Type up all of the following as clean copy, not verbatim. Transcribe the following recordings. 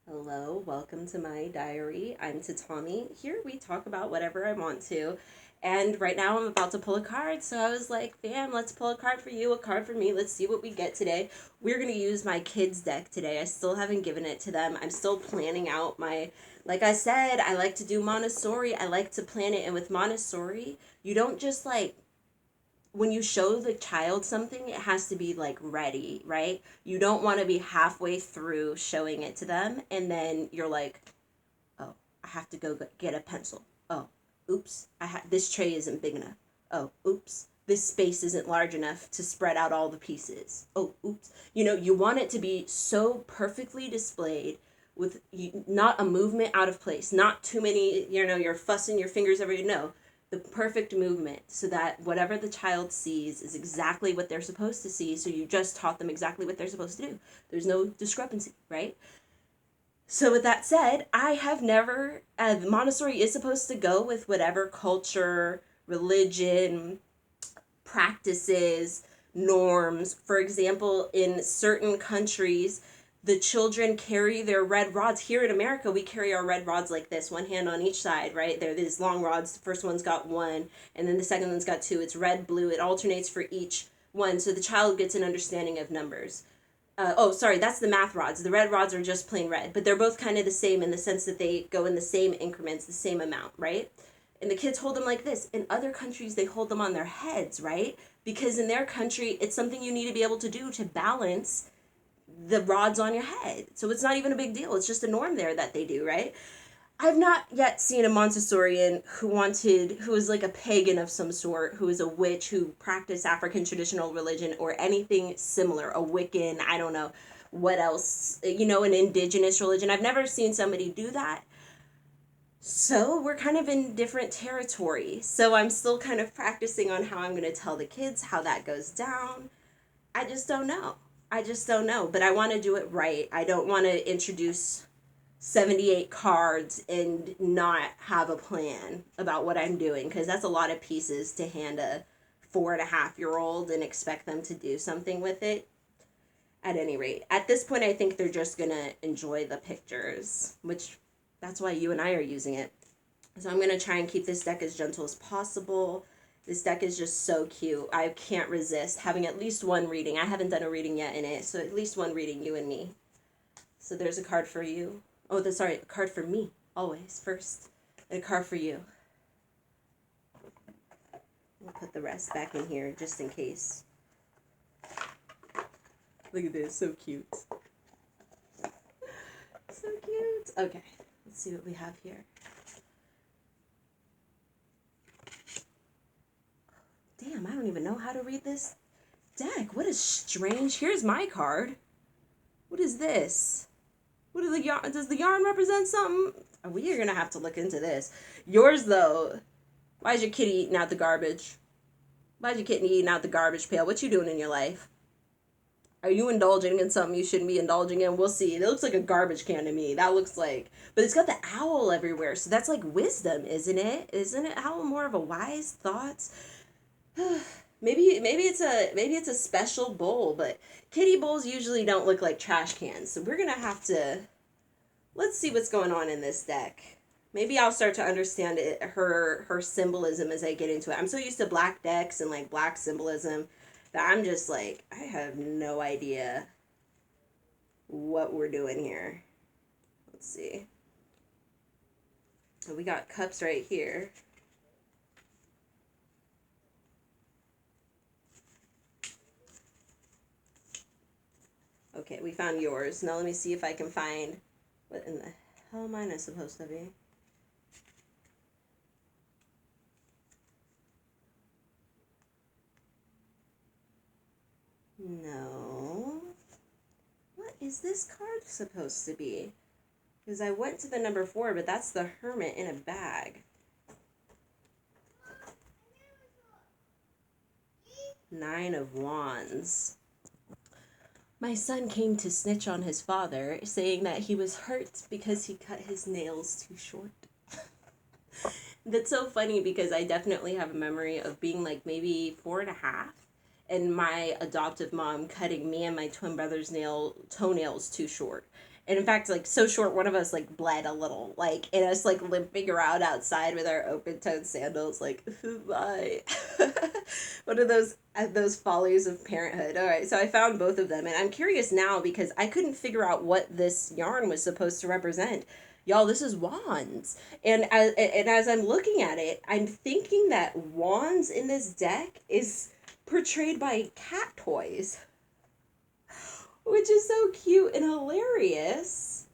Hello, welcome to my diary. I'm Tatami. Here we talk about whatever I want to. And right now I'm about to pull a card. So I was like, fam, let's pull a card for you, a card for me. Let's see what we get today. We're going to use my kids' deck today. I still haven't given it to them. I'm still planning out like I said, I like to do Montessori. I like to plan it. And with Montessori, you don't just when you show the child something, it has to be like ready, right? You don't want to be halfway through showing it to them and then you're like, oh, I have to go get a pencil. Oh, oops, this tray isn't big enough. Oh, oops, this space isn't large enough to spread out all the pieces. Oh, oops. You want it to be so perfectly displayed with not a movement out of place, not too many, you're fussing your fingers every, no, the perfect movement so that whatever the child sees is exactly what they're supposed to see. So you just taught them exactly what they're supposed to do. There's no discrepancy, right? So with that said, I have never, Montessori is supposed to go with whatever culture, religion, practices, norms. For example, in certain countries, the children carry their red rods. Here in America, we carry our red rods like this, one hand on each side, right? They're these long rods. The first one's got one, and then the second one's got two. It's red, blue. It alternates for each one, so the child gets an understanding of numbers. Oh, sorry, that's the math rods. The red rods are just plain red, but they're both kind of the same in the sense that they go in the same increments, the same amount, right? And the kids hold them like this. In other countries, they hold them on their heads, right? Because in their country, it's something you need to be able to do to balance the rods on your head. So it's not even a big deal. It's just a norm there that they do, right? I've not yet seen a Montessorian who was like a pagan of some sort, who is a witch, who practiced African traditional religion or anything similar, a Wiccan, I don't know what else, an indigenous religion. I've never seen somebody do that. So we're kind of in different territory. So I'm still kind of practicing on how I'm going to tell the kids how that goes down. I just don't know. I just don't know. But I want to do it right. I don't want to introduce 78 cards and not have a plan about what I'm doing, because that's a lot of pieces to hand a 4.5-year-old and expect them to do something with it. At any rate, at this point, I think they're just gonna enjoy the pictures, which that's why you and I are using it. So I'm gonna try and keep this deck as gentle as possible. This deck is just so cute. I can't resist having at least one reading. I haven't done a reading yet in it, so at least one reading, you and me. So there's a card for you. Oh, sorry, a card for me, always, first. And a card for you. We'll put the rest back in here, just in case. Look at this, so cute. So cute. Okay, let's see what we have here. Damn, I don't even know how to read this deck. What is strange. Here's my card. What is this? What is the yarn? Does the yarn represent something? We are gonna have to look into this. Yours though. Why is your kitty eating out the garbage? Why is your kitty eating out the garbage pail? What you doing in your life? Are you indulging in something you shouldn't be indulging in? We'll see. It looks like a garbage can to me. That looks like, but it's got the owl everywhere, so that's like wisdom, isn't it? Isn't it owl more of a wise thoughts? Maybe it's a special bowl, but kitty bowls usually don't look like trash cans. So we're gonna have to let's see what's going on in this deck. Maybe I'll start to understand her symbolism as I get into it. I'm so used to black decks and like black symbolism that I'm just like I have no idea what we're doing here. Let's see. We got cups right here. Okay, we found yours. Now let me see if I can find what in the hell mine is supposed to be. No. What is this card supposed to be? Because I went to the number 4, but that's the Hermit in a bag. Nine of Wands. My son came to snitch on his father, saying that he was hurt because he cut his nails too short. That's so funny because I definitely have a memory of being like maybe 4.5 and my adoptive mom cutting me and my twin brother's toenails too short. And in fact, like so short, one of us like bled a little, like, and us like limping around outside with our open-toed sandals, like, bye. One of those follies of parenthood. All right, so I found both of them, and I'm curious now because I couldn't figure out what this yarn was supposed to represent. Y'all, this is wands, and as I'm looking at it, I'm thinking that wands in this deck is portrayed by cat toys, which is so cute and hilarious.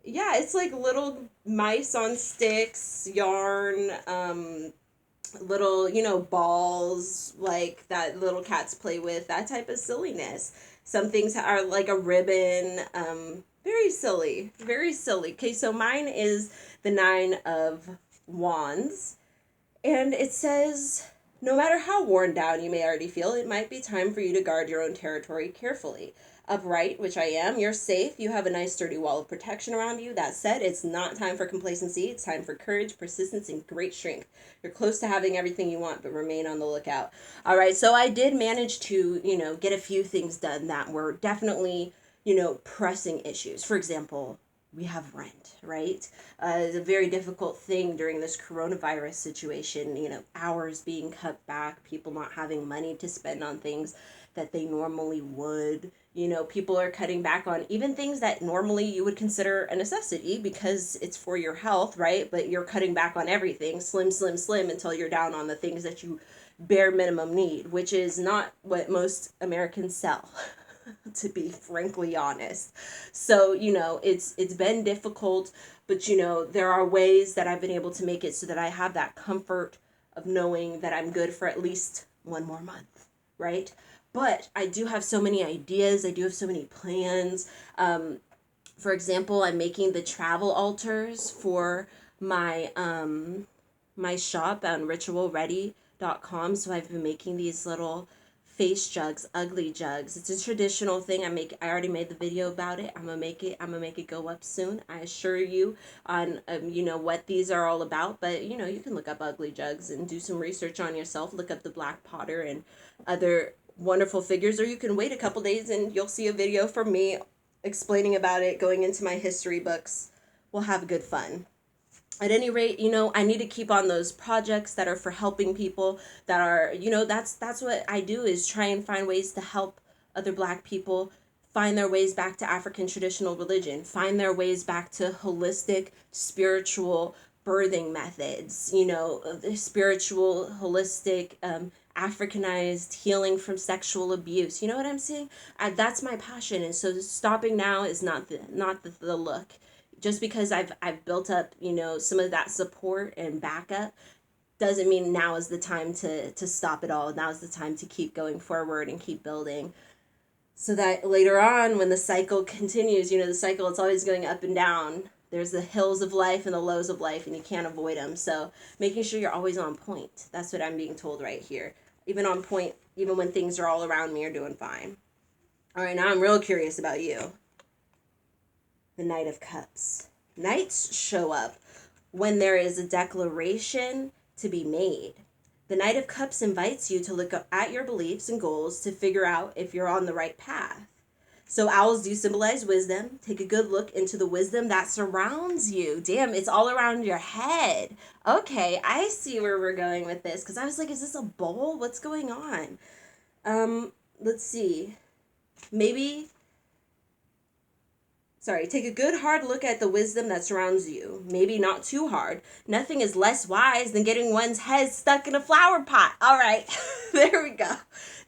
Yeah, it's like little mice on sticks, yarn, little, balls like that little cats play with, that type of silliness. Some things are like a ribbon, very silly, very silly. Okay, so mine is the Nine of Wands, and it says, no matter how worn down you may already feel, it might be time for you to guard your own territory carefully. Upright, which I am, you're safe. You have a nice sturdy wall of protection around you. That said, it's not time for complacency. It's time for courage, persistence, and great strength. You're close to having everything you want, but remain on the lookout. All right, so I did manage to, get a few things done that were definitely, pressing issues. For example, we have rent, right? It's a very difficult thing during this coronavirus situation, hours being cut back, people not having money to spend on things that they normally would. People are cutting back on even things that normally you would consider a necessity because it's for your health, right? But you're cutting back on everything, slim, slim, slim, until you're down on the things that you bare minimum need, which is not what most Americans sell. To be frankly honest. So, it's been difficult, but there are ways that I've been able to make it so that I have that comfort of knowing that I'm good for at least one more month, right? But I do have so many ideas. I do have so many plans. For example, I'm making the travel altars for my my shop on ritualready.com. So I've been making these little face jugs, ugly jugs. It's a traditional thing. I already made the video about it. I'm gonna make it go up soon. I assure you on what these are all about. But you can look up ugly jugs and do some research on yourself. Look up the Black Potter and other wonderful figures, or you can wait a couple days and you'll see a video from me explaining about it, going into my history books. We'll have good fun. At any rate, I need to keep on those projects that are for helping people, that are, that's what I do, is try and find ways to help other Black people find their ways back to African traditional religion, find their ways back to holistic, spiritual birthing methods, spiritual, holistic, Africanized healing from sexual abuse. You know what I'm saying? That's my passion. And so stopping now is not the look. Just because I've built up, some of that support and backup doesn't mean now is the time to stop it all. Now is the time to keep going forward and keep building. So that later on, when the cycle continues, the cycle, it's always going up and down. There's the hills of life and the lows of life, and you can't avoid them. So making sure you're always on point. That's what I'm being told right here. Even on point, even when things are all around me are doing fine. All right, now I'm real curious about you. The Knight of Cups. Knights show up when there is a declaration to be made. The Knight of Cups invites you to look at your beliefs and goals to figure out if you're on the right path. So owls do symbolize wisdom. Take a good look into the wisdom that surrounds you. Damn, it's all around your head. Okay, I see where we're going with this, because I was like, is this a bowl? What's going on? Let's see. Take a good hard look at the wisdom that surrounds you. Maybe not too hard. Nothing is less wise than getting one's head stuck in a flower pot. All right, there we go.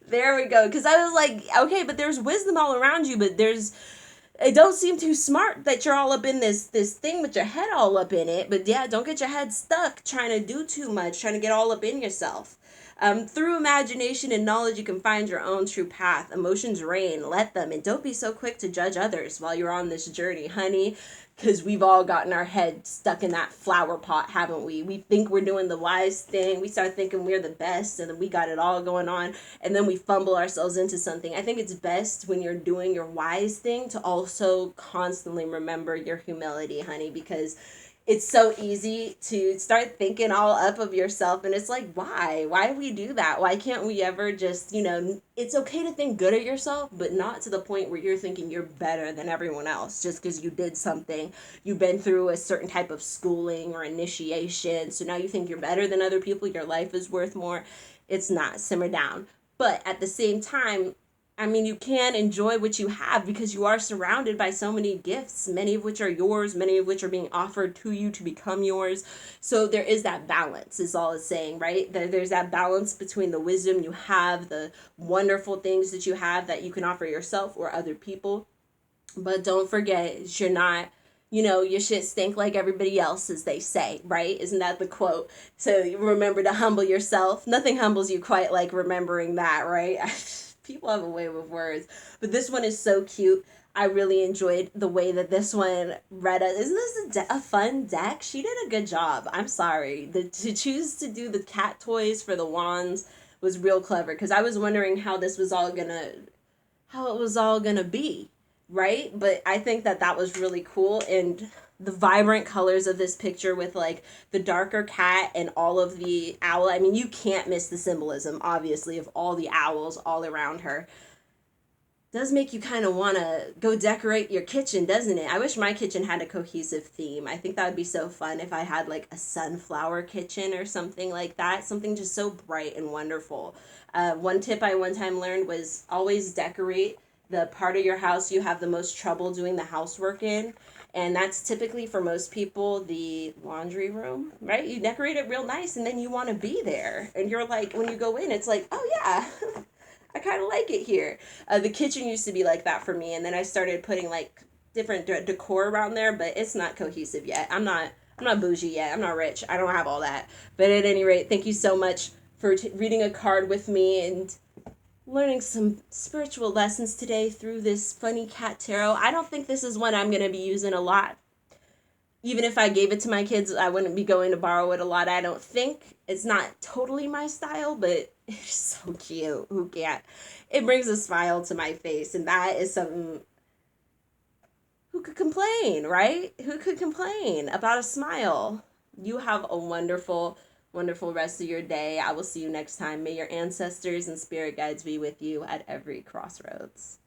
Because I was like, okay, but there's wisdom all around you, but it don't seem too smart that you're all up in this thing with your head all up in it. But yeah, don't get your head stuck trying to do too much, trying to get all up in yourself. Through imagination and knowledge, you can find your own true path. Emotions reign, let them, and don't be so quick to judge others while you're on this journey, honey, because we've all gotten our head stuck in that flower pot, haven't we? We think we're doing the wise thing. We start thinking we're the best, and then we got it all going on, and then we fumble ourselves into something. I think it's best when you're doing your wise thing to also constantly remember your humility, honey, because it's so easy to start thinking all up of yourself, and it's like, why do we do that? Why can't we ever just, it's okay to think good of yourself, but not to the point where you're thinking you're better than everyone else just because you did something, you've been through a certain type of schooling or initiation, so now you think you're better than other people, your life is worth more. It's not. Simmer down. But at the same time, I mean, you can enjoy what you have because you are surrounded by so many gifts, many of which are yours, many of which are being offered to you to become yours. So there is that balance, is all it's saying, right? There's that balance between the wisdom you have, the wonderful things that you have that you can offer yourself or other people. But don't forget, you're not, your shit stink like everybody else, as they say, right? Isn't that the quote? So remember to humble yourself. Nothing humbles you quite like remembering that, right? People have a way with words. But this one is so cute. I really enjoyed the way that this one read. Isn't this a fun deck? She did a good job. I'm sorry. To choose to do the cat toys for the wands was real clever because I was wondering how it was all gonna be, right? But I think that that was really cool, and the vibrant colors of this picture with like the darker cat and all of the owl. I mean, you can't miss the symbolism, obviously, of all the owls all around her. Does make you kind of want to go decorate your kitchen, doesn't it? I wish my kitchen had a cohesive theme. I think that would be so fun if I had like a sunflower kitchen or something like that. Something just so bright and wonderful. One tip I one time learned was always decorate the part of your house you have the most trouble doing the housework in. And that's typically for most people the laundry room, right? You decorate it real nice and then you want to be there. And you're like, when you go in, it's like, oh yeah, I kind of like it here. The kitchen used to be like that for me, and then I started putting like different decor around there, but it's not cohesive yet. I'm not bougie yet. I'm not rich. I don't have all that. But at any rate, thank you so much for reading a card with me and learning some spiritual lessons today through this funny cat tarot. I don't think this is one I'm going to be using a lot. Even if I gave it to my kids, I wouldn't be going to borrow it a lot, I don't think. It's not totally my style, but it's so cute. Who can't? It brings a smile to my face, and that is something. Who could complain, right? Who could complain about a smile? You have a wonderful, wonderful rest of your day. I will see you next time. May your ancestors and spirit guides be with you at every crossroads.